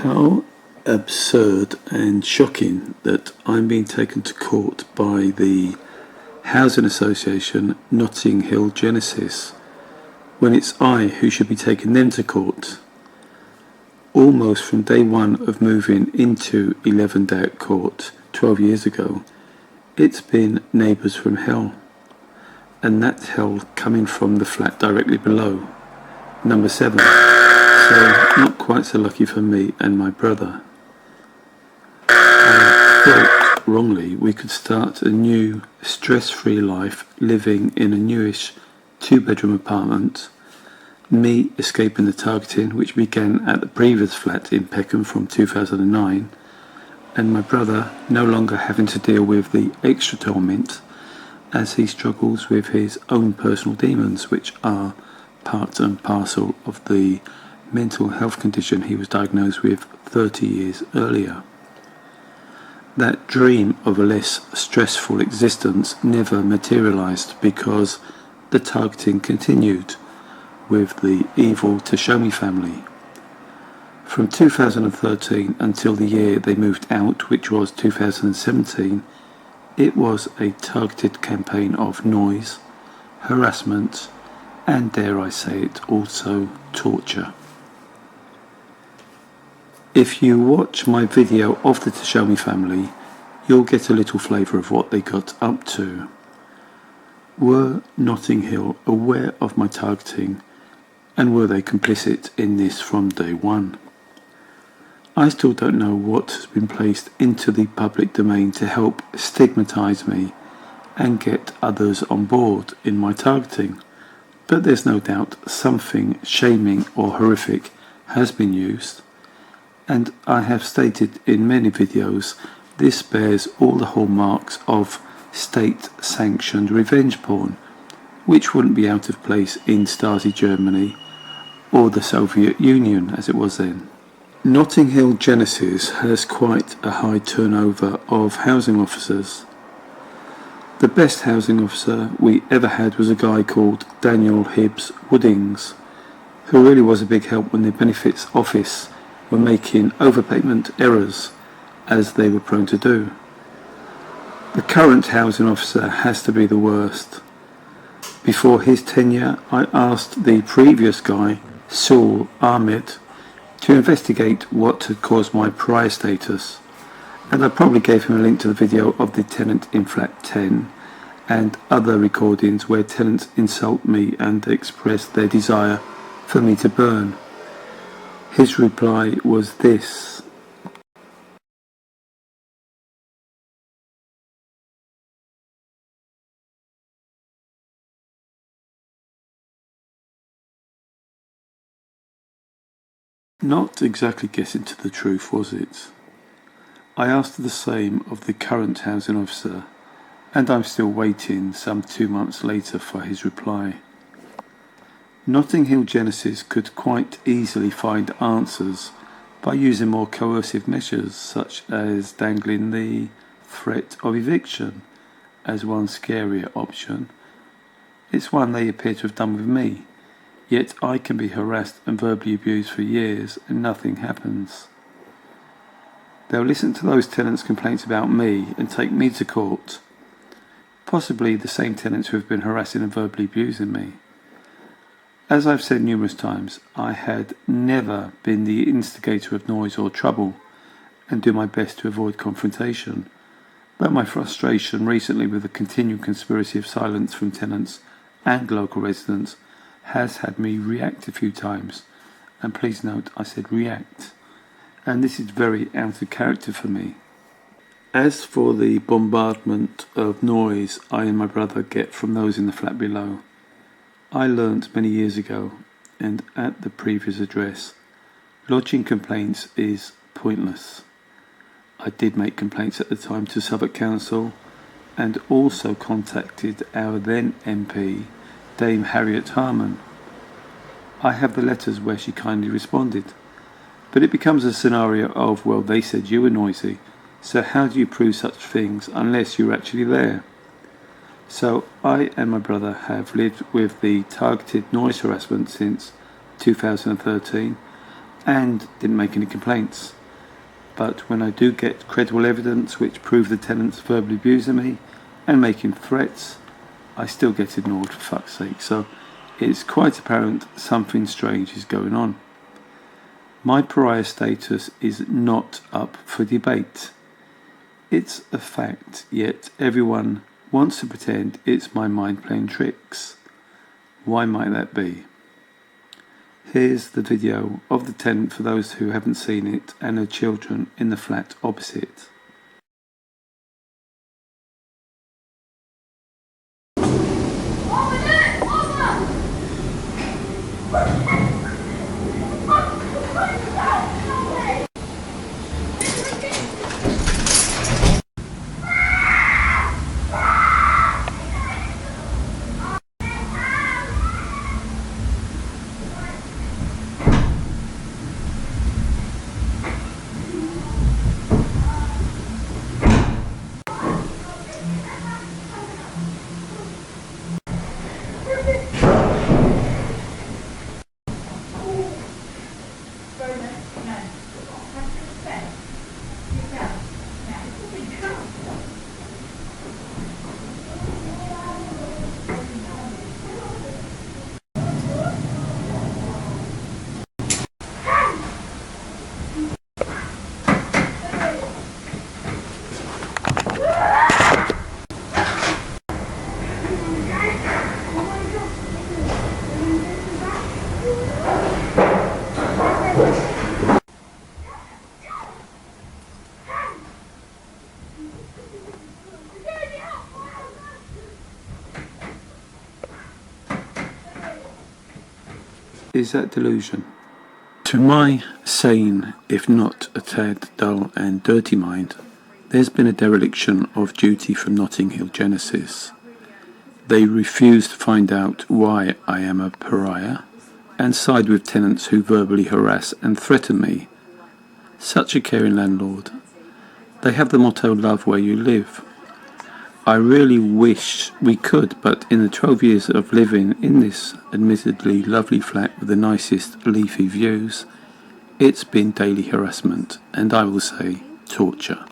How absurd and shocking that I'm being taken to court by the Housing Association Notting Hill Genesis when it's I who should be taking them to court. Almost from day one of moving into 11 Doubt Court 12 years ago, it's been neighbours from hell. And that hell coming from the flat directly below, number 7. So not quite so lucky for me and my brother. I thought wrongly we could start a new stress-free life living in a newish 2-bedroom apartment, me escaping the targeting which began at the previous flat in Peckham from 2009, and my brother no longer having to deal with the extra torment as he struggles with his own personal demons, which are part and parcel of the mental health condition he was diagnosed with 30 years earlier. That dream of a less stressful existence never materialised because the targeting continued with the evil Tashomi family. From 2013 until the year they moved out, which was 2017, it was a targeted campaign of noise, harassment, and dare I say it, also torture. If you watch my video of the Tashomi family, you'll get a little flavour of what they got up to. Were Notting Hill aware of my targeting, and were they complicit in this from day one? I still don't know what has been placed into the public domain to help stigmatise me and get others on board in my targeting, but there's no doubt something shaming or horrific has been used, and I have stated in many videos this bears all the hallmarks of state-sanctioned revenge porn, which wouldn't be out of place in Stasi Germany or the Soviet Union as it was then. Notting Hill Genesis has quite a high turnover of housing officers. The best housing officer we ever had was a guy called Daniel Hibbs Woodings, who really was a big help when the benefits office were making overpayment errors, as they were prone to do. The current housing officer has to be the worst. Before his tenure, I asked the previous guy, Saul Ahmed, to investigate what had caused my pariah status, and I probably gave him a link to the video of the tenant in flat 10 and other recordings where tenants insult me and express their desire for me to burn. His reply was this: not exactly getting to the truth, was it? I asked the same of the current housing officer, and I'm still waiting some 2 months later for his reply. Notting Hill Genesis could quite easily find answers by using more coercive measures, such as dangling the threat of eviction as one scarier option. It's one they appear to have done with me, yet I can be harassed and verbally abused for years and nothing happens. They'll listen to those tenants' complaints about me and take me to court, possibly the same tenants who have been harassing and verbally abusing me. As I've said numerous times, I had never been the instigator of noise or trouble and do my best to avoid confrontation, but my frustration recently with the continued conspiracy of silence from tenants and local residents has had me react a few times, and please note I said react, and this is very out of character for me. As for the bombardment of noise I and my brother get from those in the flat below, I learnt many years ago, and at the previous address, lodging complaints is pointless. I did make complaints at the time to Southwark Council and also contacted our then MP, Dame Harriet Harman. I have the letters where she kindly responded, but it becomes a scenario of, well, they said you were noisy, so how do you prove such things unless you're actually there? So I and my brother have lived with the targeted noise harassment since 2013, and didn't make any complaints. But when I do get credible evidence which prove the tenants verbally abusing me and making threats, I still get ignored, for fuck's sake. So it's quite apparent something strange is going on. My pariah status is not up for debate. It's a fact, yet everyone wants to pretend it's my mind playing tricks. Why might that be? Here's the video of the tenant for those who haven't seen it and her children in the flat opposite. Is that delusion? To my sane, if not a tad dull and dirty mind, there's been a dereliction of duty from Notting Hill Genesis. They refuse to find out why I am a pariah and side with tenants who verbally harass and threaten me. Such a caring landlord. They have the motto, love where you live. I really wish we could, but in the 12 years of living in this admittedly lovely flat with the nicest leafy views, it's been daily harassment, and I will say torture.